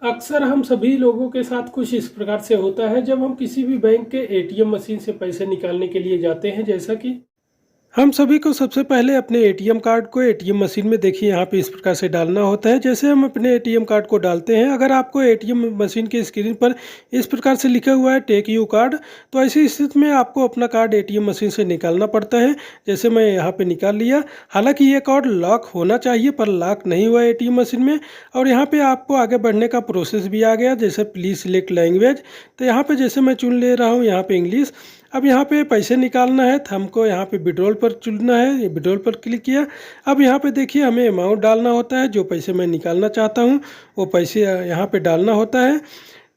अक्सर हम सभी लोगों के साथ कुछ इस प्रकार से होता है जब हम किसी भी बैंक के एटीएम मशीन से पैसे निकालने के लिए जाते हैं। जैसा कि हम सभी को सबसे पहले अपने एटीएम कार्ड को एटीएम मशीन में देखिए यहाँ पे इस प्रकार से डालना होता है। जैसे हम अपने एटीएम कार्ड को डालते हैं, अगर आपको एटीएम मशीन की स्क्रीन पर इस प्रकार से लिखा हुआ है टेक यू कार्ड, तो ऐसी स्थिति में आपको अपना कार्ड एटीएम मशीन से निकालना पड़ता है। जैसे मैं यहाँ पे निकाल लिया। हालांकि ये कार्ड लॉक होना चाहिए पर लॉक नहीं हुआ एटीएम मशीन में। और यहाँ पे आपको आगे बढ़ने का प्रोसेस भी आ गया, जैसे प्लीज़ सिलेक्ट लैंग्वेज। तो यहाँ पे जैसे मैं चुन ले रहा हूँ यहाँ पे इंग्लिश। अब यहाँ पे पैसे निकालना है तो हमको यहाँ पे विड्रॉल पर चुनना है, विड्रॉल पर क्लिक किया। अब यहाँ पे देखिए हमें अमाउंट डालना होता है, जो पैसे मैं निकालना चाहता हूँ वो पैसे यहाँ पे डालना होता है।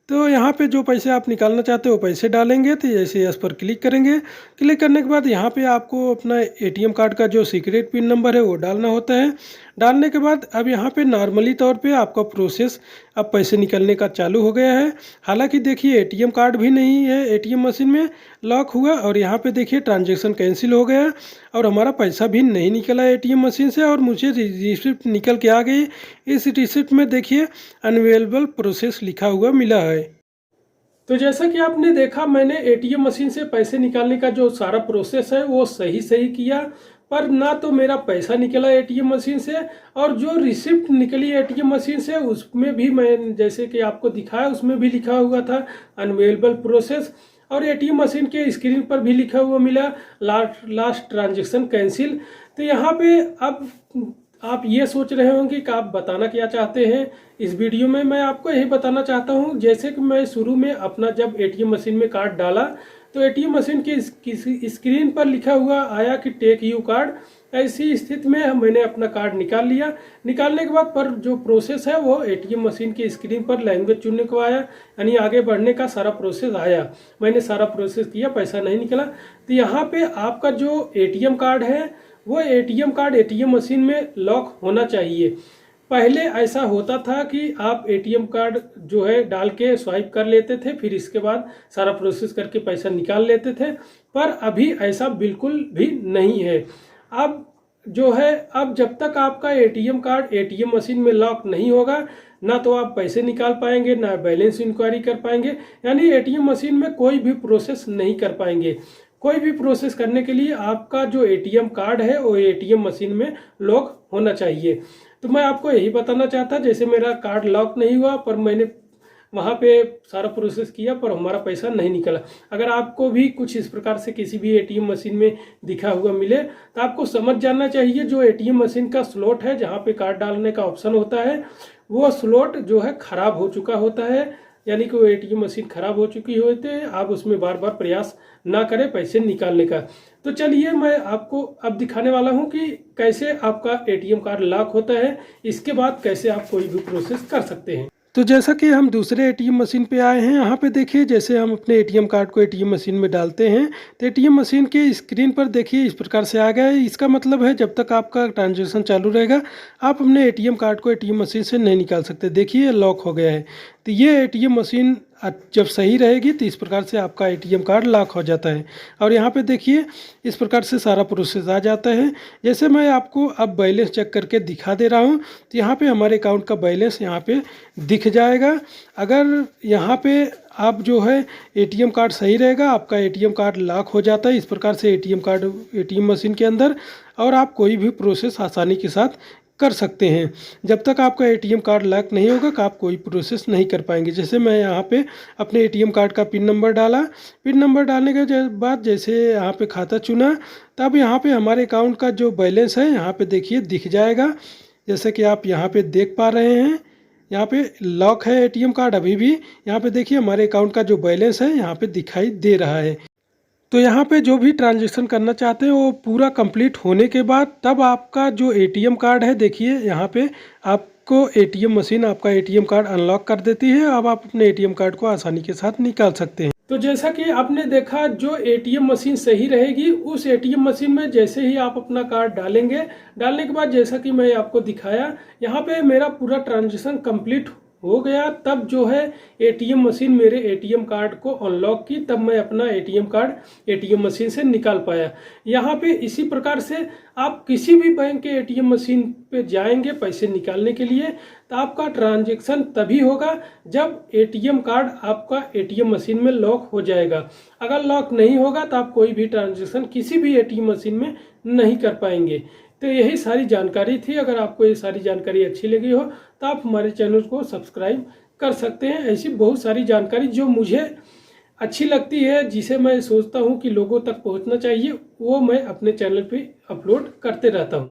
तो यहाँ पे जो पैसे आप निकालना चाहते हो वो पैसे डालेंगे। तो जैसे यस पर क्लिक करेंगे, क्लिक करने के बाद यहाँ पे आपको अपना एटीएम कार्ड का जो सीक्रेट पिन नंबर है वो डालना होता है। डालने के बाद अब यहाँ पे नॉर्मली तौर पे आपका प्रोसेस अब पैसे निकलने का चालू हो गया है। हालांकि देखिए एटीएम कार्ड भी नहीं है एटीएम मशीन में, लॉक हुआ। और यहाँ पे देखिए ट्रांजैक्शन कैंसिल हो गया और हमारा पैसा भी नहीं निकला एटीएम मशीन से और मुझे रिसिप्ट निकल के आ गई। इस रिसिप्ट में देखिए अनअवेलेबल प्रोसेस लिखा हुआ मिला है। तो जैसा कि आपने देखा, मैंने एटीएम मशीन से पैसे निकालने का जो सारा प्रोसेस है वो सही किया, पर ना तो मेरा पैसा निकला एटीएम मशीन से और जो रिसिप्ट निकली एटीएम मशीन से उसमें भी मैं जैसे कि आपको दिखाया उसमें भी लिखा हुआ था अनअवेलेबल प्रोसेस। और एटीएम मशीन के स्क्रीन पर भी लिखा हुआ मिला लास्ट ट्रांजेक्शन कैंसिल। तो यहाँ पे अब आप ये सोच रहे होंगे कि आप बताना क्या चाहते हैं इस वीडियो में। मैं आपको यही बताना चाहता हूँ, जैसे कि मैं शुरू में अपना जब एटीएम मशीन में कार्ड डाला तो एटीएम मशीन की स्क्रीन पर लिखा हुआ आया कि टेक यू कार्ड। ऐसी स्थिति में मैंने अपना कार्ड निकाल लिया। निकालने के बाद पर जो प्रोसेस है वो एटीएम मशीन की स्क्रीन पर लैंग्वेज चुनने को आया, यानी आगे बढ़ने का सारा प्रोसेस आया। मैंने सारा प्रोसेस किया, पैसा नहीं निकला। तो यहाँ पे आपका जो एटीएम कार्ड है वो एटीएम कार्ड एटीएम मशीन में लॉक होना चाहिए। पहले ऐसा होता था कि आप एटीएम कार्ड जो है डाल के स्वाइप कर लेते थे, फिर इसके बाद सारा प्रोसेस करके पैसा निकाल लेते थे, पर अभी ऐसा बिल्कुल भी नहीं है। अब जो है, अब जब तक आपका एटीएम कार्ड एटीएम मशीन में लॉक नहीं होगा, ना तो आप पैसे निकाल पाएंगे ना बैलेंस इंक्वायरी कर पाएंगे, यानी एटीएम मशीन में कोई भी प्रोसेस नहीं कर पाएंगे। कोई भी प्रोसेस करने के लिए आपका जो एटीएम कार्ड है वो एटीएम मशीन में लॉक होना चाहिए। तो मैं आपको यही बताना चाहता, जैसे मेरा कार्ड लॉक नहीं हुआ पर मैंने वहाँ पे सारा प्रोसेस किया पर हमारा पैसा नहीं निकला। अगर आपको भी कुछ इस प्रकार से किसी भी एटीएम मशीन में दिखा हुआ मिले तो आपको समझ जाना चाहिए जो एटीएम मशीन का स्लॉट है जहाँ पे कार्ड डालने का ऑप्शन होता है वो स्लॉट जो है खराब हो चुका होता है, यानी कि वो एटीएम मशीन खराब हो चुकी होती है। आप उसमें बार बार प्रयास ना करें पैसे निकालने का। तो चलिए मैं आपको अब दिखाने वाला हूं कि कैसे आपका एटीएम कार्ड लॉक होता है, इसके बाद कैसे आप कोई भी प्रोसेस कर सकते हैं। तो जैसा कि हम दूसरे एटीएम मशीन पे आए हैं, यहाँ पे देखिए जैसे हम अपने एटीएम कार्ड को एटीएम मशीन में डालते हैं तो एटीएम मशीन के स्क्रीन पर देखिए इस प्रकार से आ गया है। इसका मतलब है जब तक आपका ट्रांजैक्शन चालू रहेगा आप अपने एटीएम कार्ड को एटीएम मशीन से नहीं निकाल सकते। देखिए लॉक हो गया है। तो ये एटीएम मशीन जब सही रहेगी तो इस प्रकार से आपका एटीएम कार्ड लॉक हो जाता है। और यहाँ पे देखिए इस प्रकार से सारा प्रोसेस आ जाता है। जैसे मैं आपको अब बैलेंस चेक करके दिखा दे रहा हूँ तो यहाँ पे हमारे अकाउंट का बैलेंस यहाँ पे दिख जाएगा। अगर यहाँ पे आप जो है एटीएम कार्ड सही रहेगा, आपका एटीएम कार्ड लॉक हो जाता है इस प्रकार से एटीएम कार्ड एटीएम मशीन के अंदर, और आप कोई भी प्रोसेस आसानी के साथ कर सकते हैं। जब तक आपका एटीएम कार्ड लॉक नहीं होगा कि आप कोई प्रोसेस नहीं कर पाएंगे। जैसे मैं यहाँ पे अपने एटीएम कार्ड का पिन नंबर डाला, पिन नंबर डालने के बाद जैसे यहाँ पे खाता चुना, तब यहाँ पे हमारे अकाउंट का जो बैलेंस है यहाँ पे देखिए दिख जाएगा। जैसे कि आप यहाँ पे देख पा रहे हैं, यहाँ पे लॉक है एटीएम कार्ड अभी भी। यहाँ पे देखिए हमारे अकाउंट का जो बैलेंस है यहाँ पे दिखाई दे रहा है। तो यहाँ पे जो भी ट्रांजैक्शन करना चाहते हैं वो पूरा कंप्लीट होने के बाद तब आपका जो एटीएम कार्ड है, देखिए यहाँ पे आपको एटीएम मशीन आपका एटीएम कार्ड अनलॉक कर देती है। अब आप अपने एटीएम कार्ड को आसानी के साथ निकाल सकते हैं। तो जैसा कि आपने देखा, जो एटीएम मशीन सही रहेगी उस एटीएम मशीन में जैसे ही आप अपना कार्ड डालेंगे, डालने के बाद जैसा कि मैं आपको दिखाया यहाँ पे मेरा पूरा ट्रांजेक्शन कंप्लीट हो गया तब जो है एटीएम मशीन मेरे एटीएम कार्ड को अनलॉक की, तब मैं अपना एटीएम कार्ड एटीएम मशीन से निकाल पाया। यहाँ पे इसी प्रकार से आप किसी भी बैंक के एटीएम मशीन पे जाएंगे पैसे निकालने के लिए, तो आपका ट्रांजैक्शन तभी होगा जब एटीएम कार्ड आपका एटीएम मशीन में लॉक हो जाएगा। अगर लॉक नहीं होगा तो आप कोई भी ट्रांजैक्शन किसी भी एटीएम मशीन में नहीं कर पाएंगे। तो यही सारी जानकारी थी। अगर आपको ये सारी जानकारी अच्छी लगी हो तो आप हमारे चैनल को सब्सक्राइब कर सकते हैं। ऐसी बहुत सारी जानकारी जो मुझे अच्छी लगती है, जिसे मैं सोचता हूँ कि लोगों तक पहुँचना चाहिए, वो मैं अपने चैनल पे अपलोड करते रहता हूँ।